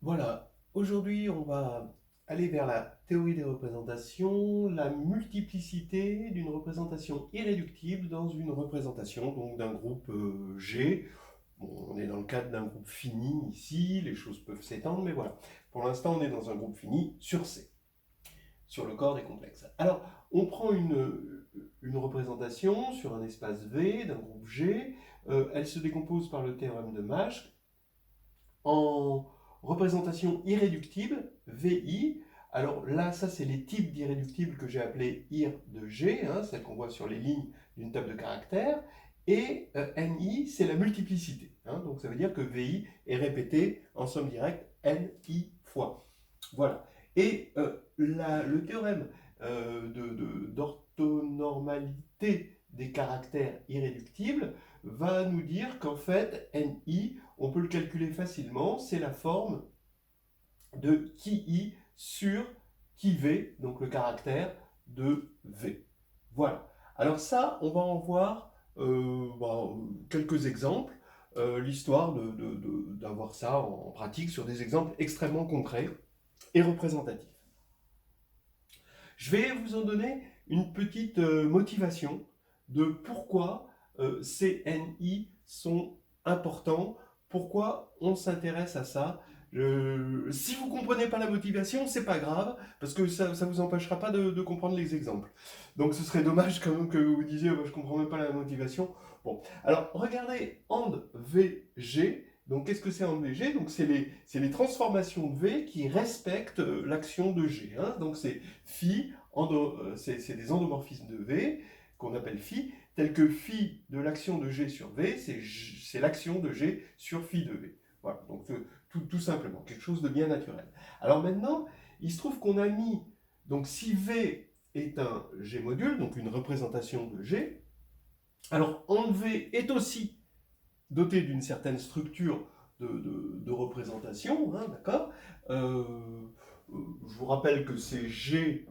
Voilà, aujourd'hui on va aller vers la théorie des représentations, la multiplicité d'une représentation irréductible dans une représentation donc d'un groupe G. Bon, on est dans le cadre d'un groupe fini ici, les choses peuvent s'étendre, mais voilà. Pour l'instant on est dans un groupe fini sur C, sur le corps des complexes. Alors, on prend une représentation sur un espace V d'un groupe G, elle se décompose par le théorème de Mash en représentation irréductible, VI. Alors là, ça c'est les types d'irréductibles que j'ai appelés IR de G, hein, celles qu'on voit sur les lignes d'une table de caractères. Et NI, c'est la multiplicité. Hein, donc ça veut dire que VI est répété en somme directe NI fois. Voilà. Et le théorème d'orthonormalité des caractères irréductibles va nous dire qu'en fait, NI, on peut le calculer facilement, c'est la forme de qui I sur qui V, donc le caractère de V. Voilà. Alors ça, on va en voir quelques exemples, l'histoire d'avoir ça en pratique sur des exemples extrêmement concrets et représentatifs. Je vais vous en donner une petite motivation de pourquoi ces NI sont importants, pourquoi on s'intéresse à ça. Si vous ne comprenez pas la motivation, c'est pas grave, parce que ça ne vous empêchera pas de comprendre les exemples. Donc ce serait dommage quand même que vous disiez je ne comprends même pas la motivation. Bon, alors regardez AND VG. Donc qu'est-ce que c'est AND VG? Donc c'est les transformations de V qui respectent l'action de G. Hein. Donc c'est phi, c'est des endomorphismes de V qu'on appelle phi, tels que phi de l'action de G sur V, c'est l'action de G sur phi de V. Voilà, donc tout simplement, quelque chose de bien naturel. Alors maintenant, il se trouve qu'on a mis, donc si V est un G module, donc une représentation de G, alors AND V est aussi doté d'une certaine structure de représentation, hein, d'accord. Je vous rappelle que c'est G.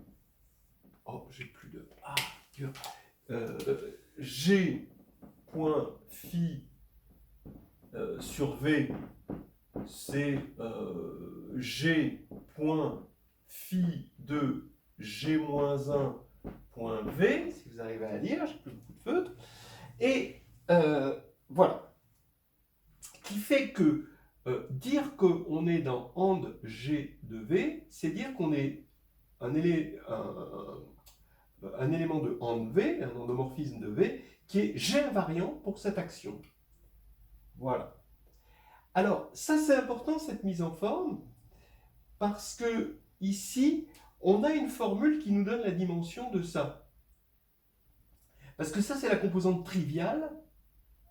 Oh, j'ai plus de. Ah, Dieu. G point phi sur V, c'est G point phi de G-1 point V, si vous arrivez à lire, j'ai plus beaucoup de feutres. Et voilà. Qui fait que dire qu'on est dans AND G de V, c'est dire qu'on est un élément de AND V, un endomorphisme de V, qui est G invariant pour cette action. Voilà. Alors, ça c'est important, cette mise en forme, parce que ici, on a une formule qui nous donne la dimension de ça. Parce que ça, c'est la composante triviale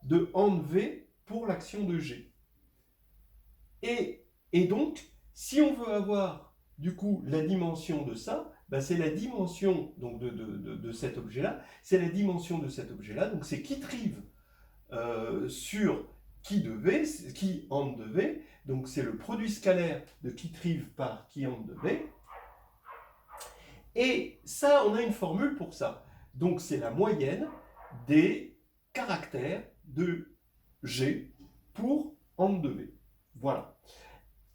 de AND V pour l'action de G. Et donc, si on veut avoir du coup la dimension de ça, ben c'est la dimension donc, de cet objet-là, c'est la dimension de cet objet-là, donc c'est qui trive sur qui de V, qui AND de V, donc c'est le produit scalaire de qui trive par qui AND de V. Et ça, on a une formule pour ça. Donc c'est la moyenne des caractères de G pour AND de V. Voilà.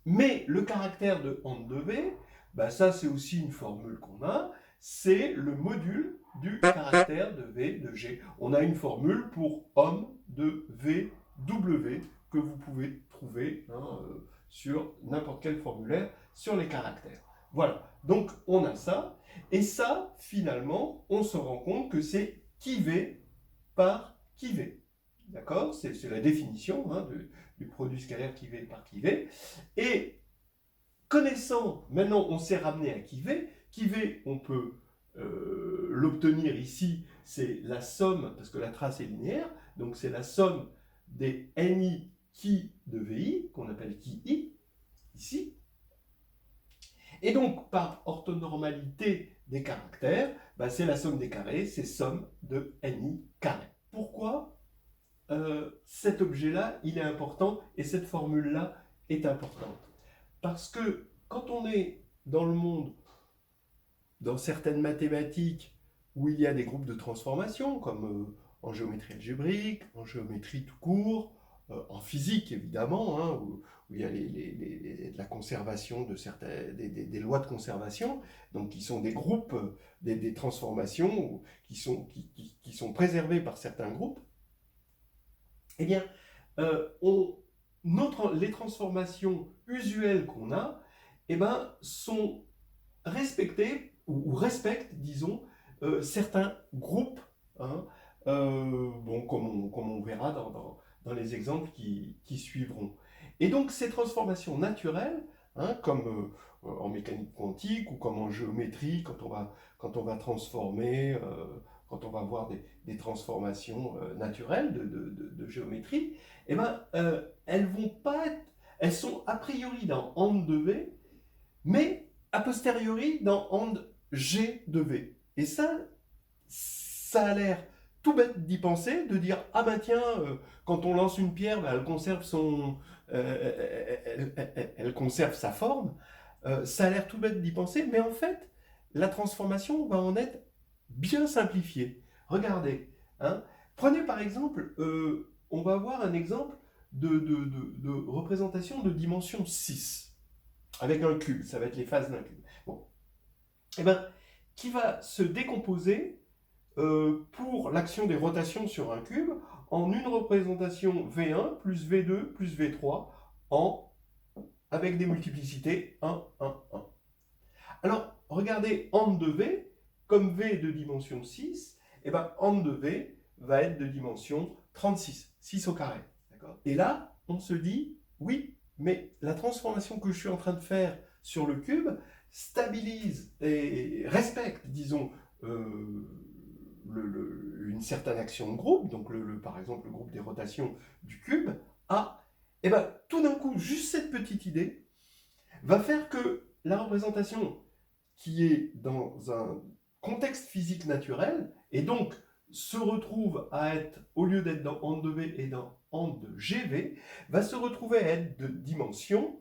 Mais le caractère de AND de V, bah ça c'est aussi une formule qu'on a, c'est le module du caractère de V de G. On a une formule pour homme de V W que vous pouvez trouver sur n'importe quel formulaire sur les caractères. Voilà, donc on a ça, et ça finalement on se rend compte que c'est qui V par qui V. D'accord? C'est la définition du produit scalaire qui V par qui V. Et connaissant, maintenant on s'est ramené à qui V on peut l'obtenir ici, c'est la somme, parce que la trace est linéaire, donc c'est la somme des NI qui de VI, qu'on appelle qui I, ici. Et donc, par orthonormalité des caractères, bah, c'est la somme des carrés, c'est somme de NI carré. Pourquoi cet objet-là, il est important et cette formule-là est importante? Parce que quand on est dans le monde, dans certaines mathématiques, où il y a des groupes de transformation, comme en géométrie algébrique, en géométrie tout court, en physique évidemment, hein, où il y a de la conservation de des lois de conservation, donc qui sont des groupes, des transformations qui sont préservées par certains groupes, eh bien, les transformations usuelles qu'on a, eh ben, sont respectées, ou respectent, disons, certains groupes, hein, bon, comme on verra dans les exemples qui suivront. Et donc ces transformations naturelles, hein, comme en mécanique quantique ou comme en géométrie, quand on va transformer, quand on va voir des transformations naturelles de géométrie, eh ben, elles vont pas être, elles sont a priori dans onde de V, mais a posteriori dans onde G de V. Et ça a l'air tout bête d'y penser, de dire ah ben tiens, quand on lance une pierre, ben, elle conserve sa forme. Ça a l'air tout bête d'y penser, mais en fait, la transformation va en être bien simplifiée. Regardez, hein, prenez par exemple, on va avoir un exemple de représentation de dimension 6, avec un cube, ça va être les phases d'un cube. Bon. Eh ben, qui va se décomposer pour l'action des rotations sur un cube en une représentation V1 plus V2 plus V3 avec des multiplicités 1, 1, 1. Alors, regardez onde de V, comme V est de dimension 6, et ben onde de V va être de dimension 36, 6 au carré. Et là, on se dit, oui, mais la transformation que je suis en train de faire sur le cube stabilise et respecte, disons, une certaine action de groupe, donc par exemple le groupe des rotations du cube, et ben tout d'un coup, juste cette petite idée va faire que la représentation qui est dans un contexte physique naturel, et donc se retrouve à être, au lieu d'être dans onde de V et dans onde de GV, va se retrouver à être de dimension,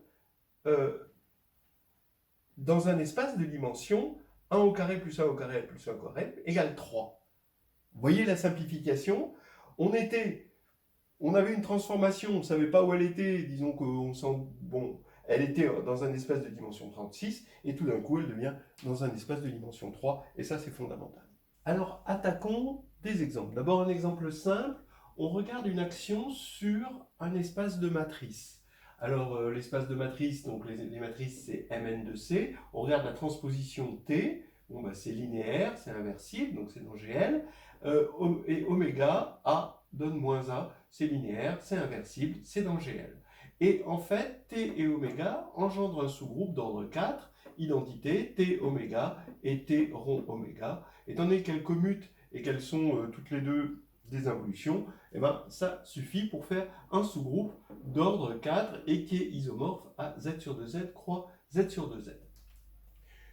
dans un espace de dimension 1 au carré plus 1 au carré plus 1 au carré égale 3. Vous voyez la simplification? On avait une transformation, on ne savait pas où elle était, disons elle était dans un espace de dimension 36, et tout d'un coup, elle devient dans un espace de dimension 3, et ça, c'est fondamental. Alors, attaquons des exemples. D'abord, un exemple simple, on regarde une action sur un espace de matrice. Alors, l'espace de matrice, donc les matrices, c'est Mn de C. On regarde la transposition T, bon, bah, c'est linéaire, c'est inversible, donc c'est dans GL. Et oméga, A donne moins A, c'est linéaire, c'est inversible, c'est dans GL. Et en fait, T et oméga engendrent un sous-groupe d'ordre 4, identité T oméga et T rond oméga. Étant donné qu'elles commutent et qu'elles sont toutes les deux des involutions, et ben, ça suffit pour faire un sous-groupe d'ordre 4 et qui est isomorphe à Z sur 2Z croix Z sur 2Z.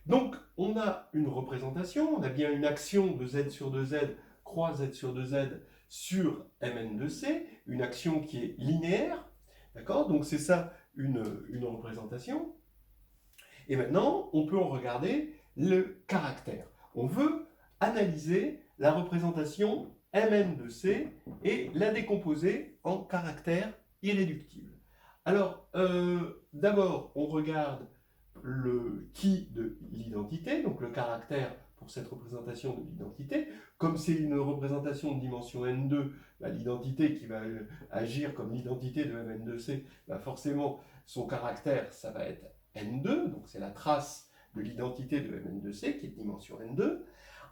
Donc, on a une représentation, on a bien une action de Z sur 2Z croix Z sur 2Z sur Mn de C, une action qui est linéaire, d'accord? Donc c'est ça une représentation. Et maintenant, on peut en regarder le caractère. On veut analyser la représentation Mn de C et la décomposer en caractères irréductibles. Alors, d'abord, on regarde le qui de l'identité, donc le caractère pour cette représentation de l'identité. Comme c'est une représentation de dimension n2, bah, l'identité qui va agir comme l'identité de Mn de C, bah, forcément, son caractère, ça va être n2, donc c'est la trace de l'identité de Mn de C qui est de dimension n2.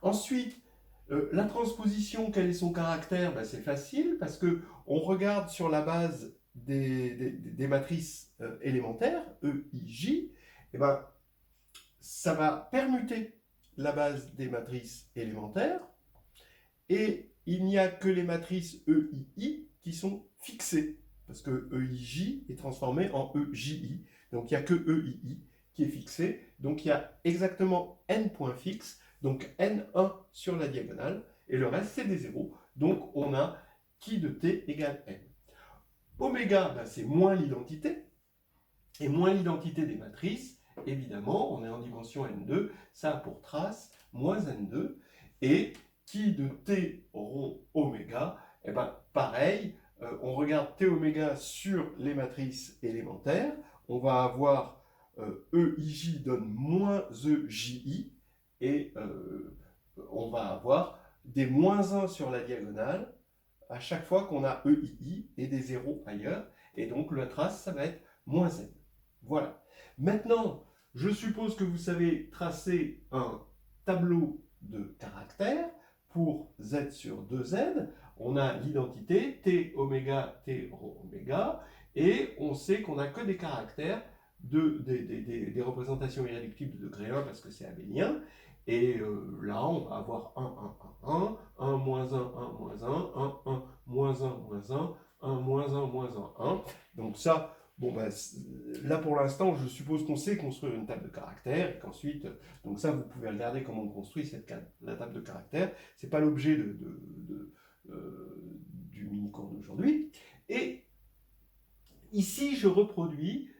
Ensuite, la transposition, quel est son caractère? Ben, c'est facile parce qu'on regarde sur la base des matrices élémentaires, E, I, J, et ben, ça va permuter la base des matrices élémentaires, et il n'y a que les matrices E, I, I qui sont fixées, parce que E, I, J est transformé en E, J, I, donc il n'y a que E, I, I qui est fixé, donc il y a exactement n points fixes, donc n1 sur la diagonale, et le reste c'est des zéros, donc on a qui de t égale n. Oméga, ben, c'est moins l'identité, et moins l'identité des matrices, évidemment, on est en dimension n2, ça a pour trace moins n2, et qui de t rond oméga, et ben pareil, on regarde T oméga sur les matrices élémentaires, on va avoir EIJ donne moins EJI, et on va avoir des moins 1 sur la diagonale à chaque fois qu'on a EII et des zéros ailleurs, et donc la trace, ça va être moins n. Voilà. Maintenant, je suppose que vous savez tracer un tableau de caractères pour z sur 2z. On a l'identité t oméga, t rho oméga, et on sait qu'on n'a que des caractères des représentations irréductibles de degré 1 parce que c'est abélien. Et là, on va avoir 1, moins 1, 1, moins 1, 1, moins 1, moins 1, 1, moins 1, moins 1, 1. Donc ça, bon, ben, là pour l'instant, je suppose qu'on sait construire une table de caractères et qu'ensuite, donc ça, vous pouvez regarder comment on construit la table de caractères. Ce n'est pas l'objet du mini-cours d'aujourd'hui. Et ici, je reproduis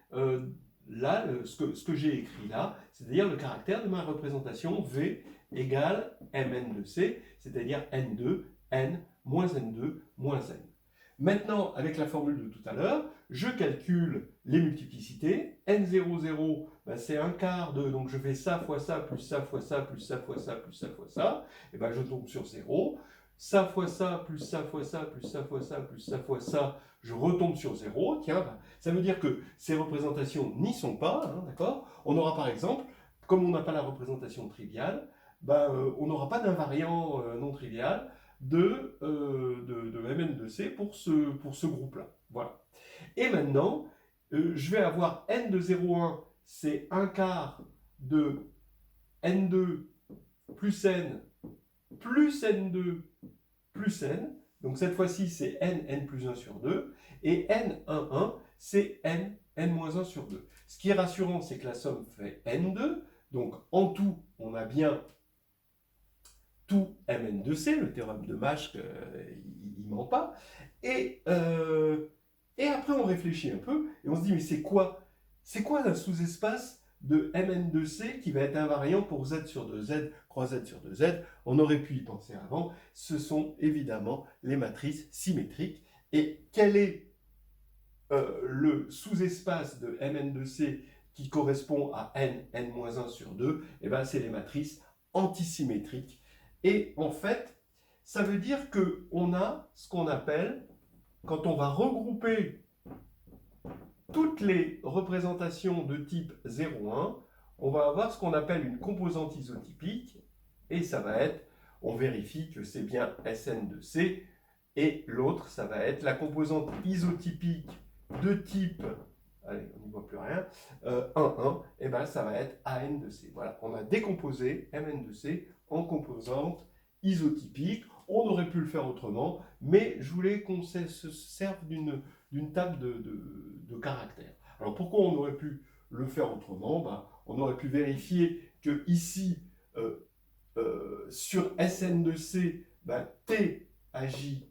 là ce que j'ai écrit là, c'est-à-dire le caractère de ma représentation V égale Mn de C, c'est-à-dire N2, N, moins N2, moins N. Maintenant, avec la formule de tout à l'heure, je calcule les multiplicités. N0, 0, ben c'est un quart de... Donc je fais ça fois ça, plus ça fois ça, plus ça fois ça, plus ça fois ça. Et ben je tombe sur 0. Ça fois ça, plus ça fois ça, plus ça fois ça, plus ça fois ça, je retombe sur 0. Tiens, ben, ça veut dire que ces représentations n'y sont pas, hein, d'accord? On aura par exemple, comme on n'a pas la représentation triviale, ben, on n'aura pas d'invariant non trivial de Mn de C pour ce groupe-là. Voilà. Et maintenant, je vais avoir n de 0,1, c'est un quart de n2 plus n plus n2 plus n. Donc cette fois-ci, c'est n plus 1 sur 2. Et n1, c'est n-1 sur 2. Ce qui est rassurant, c'est que la somme fait n2. Donc en tout, on a bien tout Mn de C, le théorème de Mach, il ne ment pas. Et après, on réfléchit un peu et on se dit, mais c'est quoi un sous-espace de Mn de C qui va être invariant pour z sur 2z, croix z sur 2z? On aurait pu y penser avant. Ce sont évidemment les matrices symétriques. Et quel est le sous-espace de Mn de C qui correspond à n-1 sur 2? Eh bien, c'est les matrices antisymétriques. Et en fait, ça veut dire qu'on a ce qu'on appelle, quand on va regrouper toutes les représentations de type 0,1, on va avoir ce qu'on appelle une composante isotypique, et ça va être, on vérifie que c'est bien Sn de C, et l'autre, ça va être la composante isotypique de type, allez, on n'y voit plus rien, 1, et ben ça va être An de C. Voilà, on a décomposé Mn de C en composante isotypique. On aurait pu le faire autrement, mais je voulais qu'on se serve d'une table de caractères. Alors pourquoi on aurait pu le faire autrement? Ben, on aurait pu vérifier que ici, sur Sn de C, ben, T agit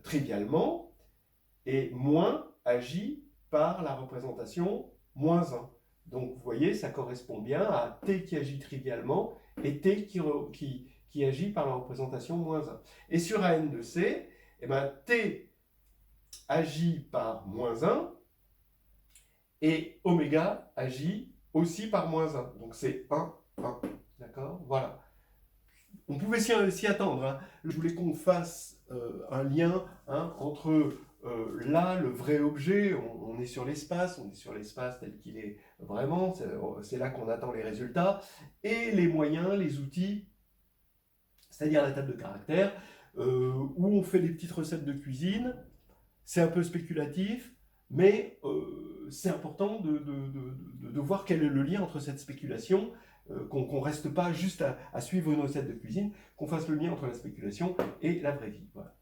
trivialement, et moins agit par la représentation moins 1. Donc vous voyez, ça correspond bien à T qui agit trivialement et T qui agit par la représentation moins 1. Et sur An de C, eh ben, T agit par moins 1 et oméga agit aussi par moins 1. Donc c'est 1, 1. D'accord? Voilà. On pouvait s'y attendre. Hein. Je voulais qu'on fasse un lien entre là, le vrai objet, on est sur l'espace, tel qu'il est vraiment, c'est là qu'on attend les résultats, et les moyens, les outils, c'est-à-dire la table de caractères, où on fait des petites recettes de cuisine. C'est un peu spéculatif, mais c'est important de voir quel est le lien entre cette spéculation, qu'on ne reste pas juste à suivre une recette de cuisine, qu'on fasse le lien entre la spéculation et la vraie vie. Voilà.